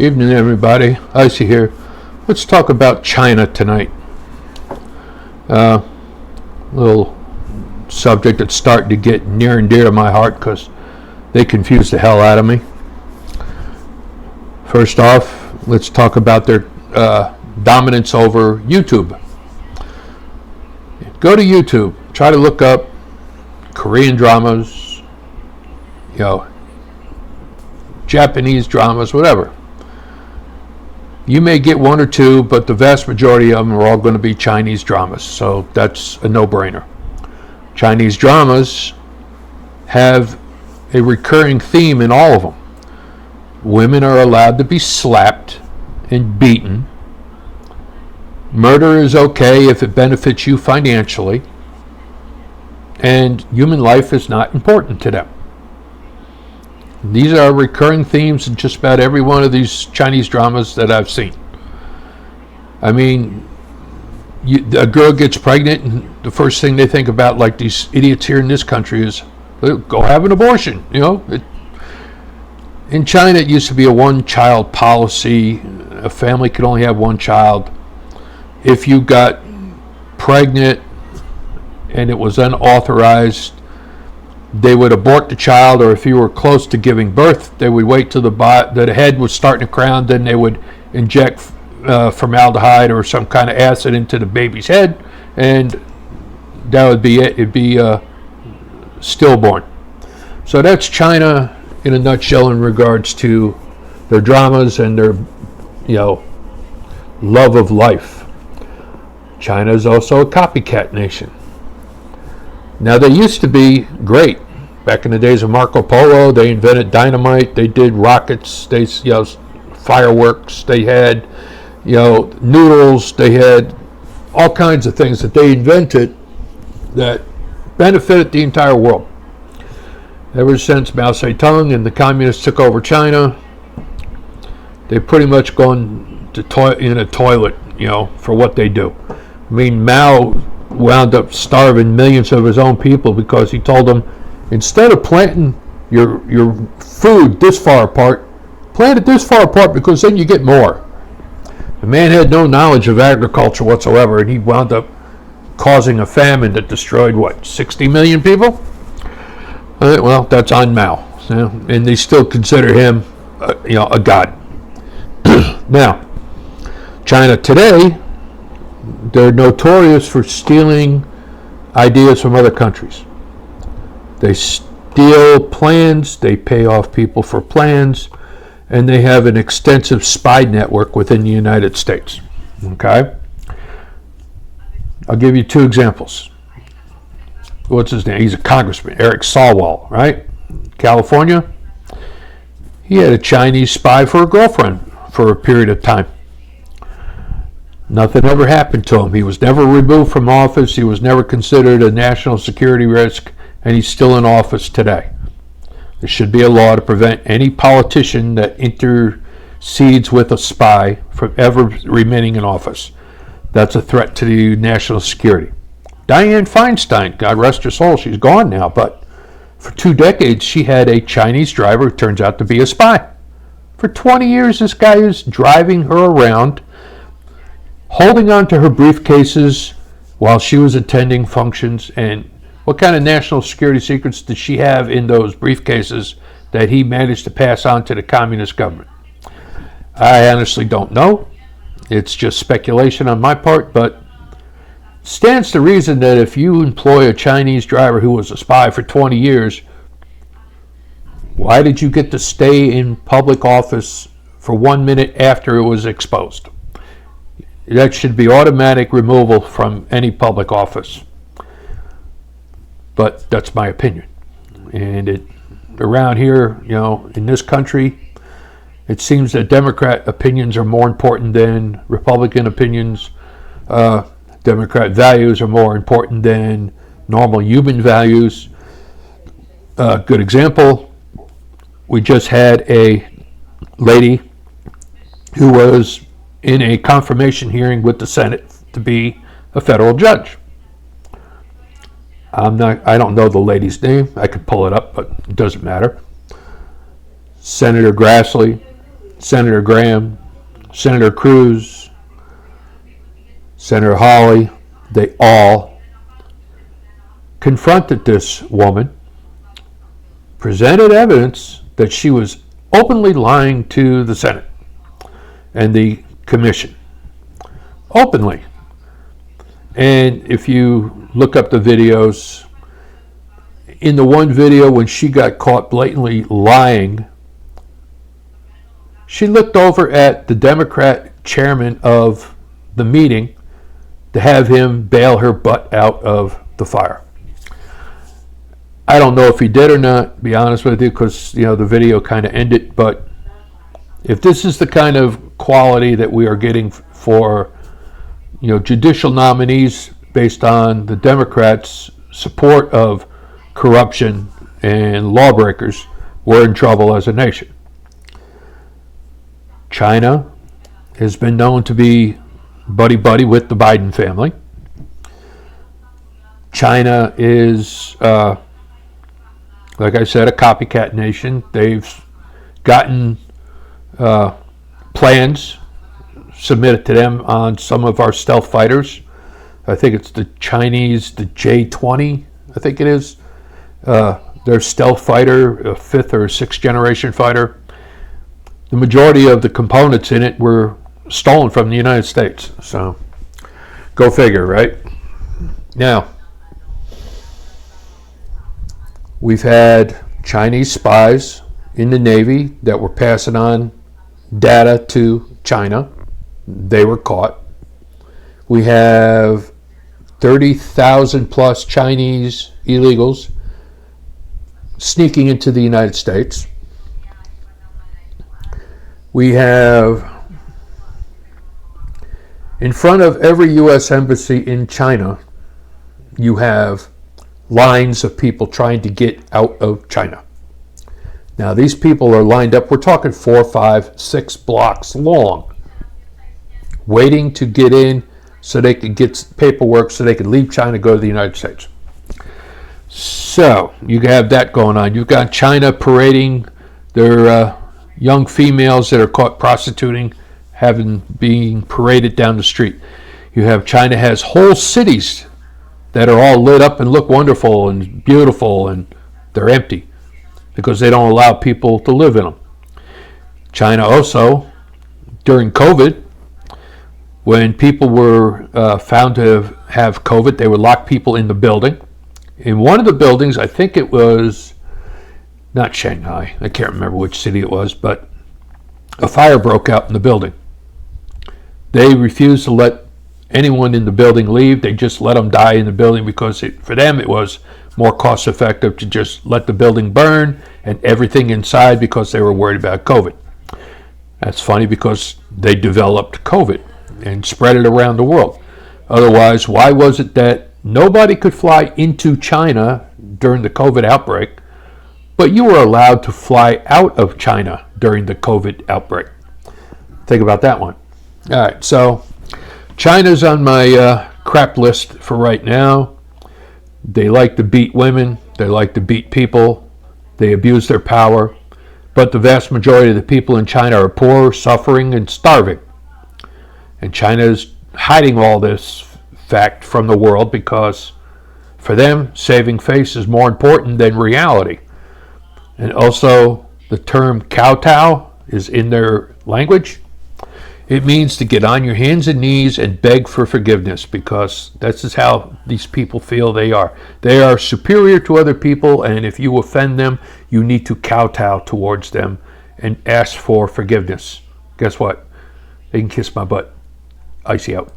Evening, everybody. Icy here. Let's talk about China tonight. Little subject that's starting to get near and dear to my heart because they confuse the hell out of me. First off, let's talk about their dominance over YouTube. Go to YouTube. Try to look up Korean dramas, Japanese dramas, whatever. You may get one or two, but the vast majority of them are all going to be Chinese dramas, so that's a no-brainer. Chinese dramas have a recurring theme in all of them. Women are allowed to be slapped and beaten. Murder is okay if it benefits you financially, and human life is not important to them. These are recurring themes in just about every one of these Chinese dramas that I've seen. I mean, a girl gets pregnant and the first thing they think about, like these idiots here in this country, is go have an abortion. In China, it used to be a one-child policy. A family could only have one child. If you got pregnant and it was unauthorized, they would abort the child, or if you were close to giving birth, they would wait till the head was starting to crown, then they would inject formaldehyde or some kind of acid into the baby's head, and that would be it. It'd be stillborn. So that's China in a nutshell in regards to their dramas and their, love of life. China is also a copycat nation. Now, they used to be great. Back in the days of Marco Polo, they invented dynamite, they did rockets, they fireworks, they had noodles, they had all kinds of things that they invented that benefited the entire world. Ever since Mao Zedong and the communists took over China, they've pretty much gone in a toilet, for what they do. I mean, Mao wound up starving millions of his own people because he told them, instead of planting your food this far apart, plant it this far apart because then you get more. The man had no knowledge of agriculture whatsoever, and he wound up causing a famine that destroyed 60 million people? Well, that's on Mao, and they still consider him a god. Now, China today, they're notorious for stealing ideas from other countries. They steal plans, they pay off people for plans, and they have an extensive spy network within the United States. Okay? I'll give you two examples. What's his name? He's a congressman, Eric Swalwell, right? California. He had a Chinese spy for a girlfriend for a period of time. Nothing ever happened to him. He was never removed from office. He was never considered a national security risk, and he's still in office today. There should be a law to prevent any politician that intercedes with a spy from ever remaining in office. That's a threat to the national security. Dianne Feinstein, God rest her soul, she's gone now, but for 2 decades she had a Chinese driver who turns out to be a spy. For 20 years this guy is driving her around, holding on to her briefcases while she was attending functions. And what kind of national security secrets did she have in those briefcases that he managed to pass on to the communist government? I honestly don't know. It's just speculation on my part, but stands to reason that if you employ a Chinese driver who was a spy for 20 years, why did you get to stay in public office for 1 minute after it was exposed? That should be automatic removal from any public office. But that's my opinion. And around here, in this country, it seems that Democrat opinions are more important than Republican opinions. Democrat values are more important than normal human values. Good example, we just had a lady who was in a confirmation hearing with the Senate to be a federal judge. I don't know the lady's name. I could pull it up, but it doesn't matter. Senator Grassley Senator Graham, Senator Cruz, Senator Hawley, they all confronted this woman, presented evidence that she was openly lying to the Senate and the commission. Openly. And if you look up the videos, in the one video when she got caught blatantly lying, she looked over at the Democrat chairman of the meeting to have him bail her butt out of the fire. I don't know if he did or not, to be honest with you, because the video kind of ended. But if this is the kind of quality that we are getting for judicial nominees based on the Democrats' support of corruption and lawbreakers, we're in trouble as a nation. China has been known to be buddy-buddy with the Biden family. China is, like I said, a copycat nation. They've gotten plans submitted to them on some of our stealth fighters. I think it's the Chinese, the J-20, I think it is. Their stealth fighter, a 5th or 6th generation fighter. The majority of the components in it were stolen from the United States. So, go figure, right? Now, we've had Chinese spies in the Navy that were passing on data to China. They were caught. We have 30,000 plus Chinese illegals sneaking into the United States. We have, in front of every U.S. embassy in China, you have lines of people trying to get out of China. Now, these people are lined up, we're talking 4, 5, 6 blocks long, waiting to get in so they could get paperwork so they could leave China, go to the United States. So, you have that going on. You've got China parading their young females that are caught prostituting, being paraded down the street. You have China has whole cities that are all lit up and look wonderful and beautiful, and they're empty because they don't allow people to live in them. China also, during COVID, when people were found to have COVID, they would lock people in the building. In one of the buildings, I think it was not Shanghai, I can't remember which city it was, but a fire broke out in the building. They refused to let anyone in the building leave. They just let them die in the building because for them it was more cost effective to just let the building burn and everything inside because they were worried about COVID. That's funny because they developed COVID and spread it around the world. Otherwise, why was it that nobody could fly into China during the COVID outbreak, but you were allowed to fly out of China during the COVID outbreak? Think about that one. All right, so China's on my crap list for right now. They like to beat women. They like to beat people. They abuse their power. But the vast majority of the people in China are poor, suffering, and starving. And China is hiding all this fact from the world because for them, saving face is more important than reality. And also, the term kowtow is in their language. It means to get on your hands and knees and beg for forgiveness, because that's just how these people feel they are. They are superior to other people, and if you offend them, you need to kowtow towards them and ask for forgiveness. Guess what? They can kiss my butt. Icy out.